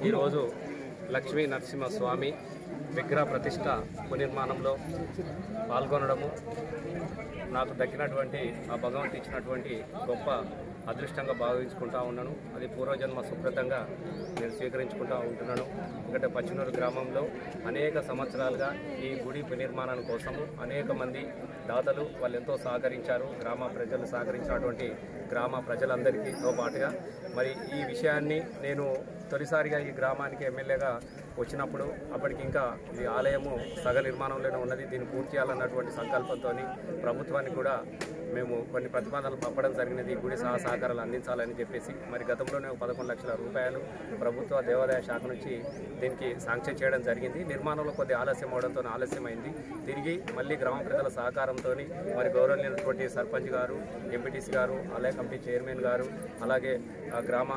ఈరోజు లక్ష్మీ నరసింహస్వామి విగ్రహ ప్రతిష్ట పునర్నిర్మాణంలో పాల్గొనడము నాకు దక్కినటువంటి ఆ భగవంతు ఇచ్చినటువంటి గొప్ప అదృష్టంగా భావించుకుంటా ఉన్నాను. అది పూర్వజన్మ సుకృతంగా నేను స్వీకరించుకుంటూ ఉంటున్నాను. ఎందుకంటే పచ్చినూరు గ్రామంలో అనేక సంవత్సరాలుగా ఈ గుడి పునర్నిర్మాణం కోసము అనేక మంది దాతలు వాళ్ళు ఎంతో సహకరించారు. గ్రామ ప్రజలు సహకరించినటువంటి గ్రామ ప్రజలందరికీతో పాటుగా మరి ఈ విషయాన్ని నేను తొలిసారిగా ఈ గ్రామానికి ఎమ్మెల్యేగా వచ్చినప్పుడు అప్పటికి ఇంకా ఈ ఆలయము సగ నిర్మాణంలోనే ఉన్నది. దీన్ని పూర్తి చేయాలన్నటువంటి సంకల్పంతో ప్రభుత్వానికి కూడా మేము కొన్ని ప్రతిపాదనలు పంపడం జరిగినది. గుడి సహకారాలు అందించాలని చెప్పేసి మరి గతంలోనే 11 లక్షల రూపాయలు ప్రభుత్వ దేవాదాయ శాఖ నుంచి దీనికి శాంక్షన్ చేయడం జరిగింది. నిర్మాణంలో కొద్ది ఆలస్యం అవడంతో ఆలస్యమైంది. తిరిగి మళ్ళీ గ్రామ ప్రజల సహకారంతో మరి గౌరవనీయులైనటువంటి సర్పంచ్ గారు, ఎంపీటీసీ గారు, ఆలయ కమిటీ చైర్మన్ గారు, అలాగే గ్రామ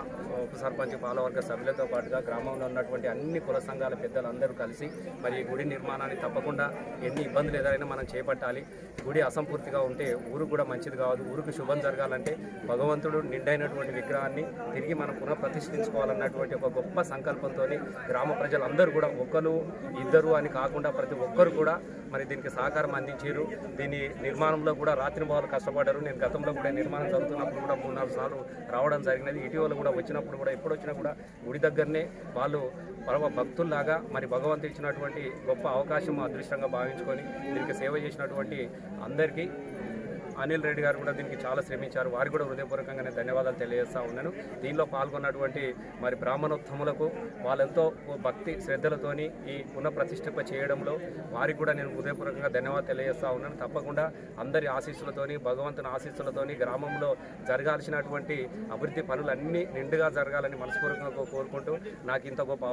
ఉప సర్పంచ్ పాలవర్గ సభ్యులతో పాటుగా గ్రామంలో ఉన్నటువంటి అన్ని కుల సంఘాల పెద్దలందరూ కలిసి మరి ఈ గుడి నిర్మాణాన్ని తప్పకుండా ఎన్ని ఇబ్బందులు ఎదురైనా మనం చేపట్టాలి. గుడి అసంపూర్తిగా ఉంటే ఊరు కూడా మంచిది కాదు. ఊరికి శుభం జరగాలంటే భగవంతుడు నిండైనటువంటి విగ్రహాన్ని తిరిగి మనం పునఃప్రతిష్ఠించుకోవాలన్నటువంటి ఒక గొప్ప సంకల్పంతో గ్రామ ప్రజలందరూ కూడా ఒకరు ఇద్దరు అని కాకుండా ప్రతి ఒక్కరు కూడా మరి దీనికి సహకారం అందించారు. దీని నిర్మాణంలో కూడా రాత్రింబవళ్ళు కష్టపడ్డారు. నేను గతంలో కూడా నిర్మాణం జరుగుతున్నప్పుడు కూడా 3-4 సార్లు రావడం జరిగినది. ఇటీవల కూడా వచ్చినప్పుడు కూడా ఎప్పుడు వచ్చినా కూడా గుడి దగ్గరనే వాళ్ళు పరమ భక్తుల్లాగా మరి భగవంతుడు ఇచ్చినటువంటి గొప్ప అవకాశం అదృష్టంగా భావించుకొని దీనికి సేవ చేసినటువంటి అందరికీ అనిల్ రెడ్డి గారు కూడా దీనికి చాలా శ్రమించారు. వారికి కూడా హృదయపూర్వకంగా నేను ధన్యవాదాలు తెలియజేస్తూ ఉన్నాను. దీనిలో పాల్గొన్నటువంటి మరి బ్రాహ్మణోత్తములకు వాళ్ళెంతో భక్తి శ్రద్ధలతోని ఈ పునఃప్రతిష్ఠింప చేయడంలో వారికి కూడా నేను హృదయపూర్వకంగా ధన్యవాదాలు తెలియజేస్తూ ఉన్నాను. తప్పకుండా అందరి ఆశీస్సులతోని భగవంతుని ఆశీస్సులతోని గ్రామంలో జరగాల్సినటువంటి అభివృద్ధి పనులన్నీ నిండుగా జరగాలని మనస్ఫూర్తిగా కోరుకుంటూ నాకు ఇంత గొప్ప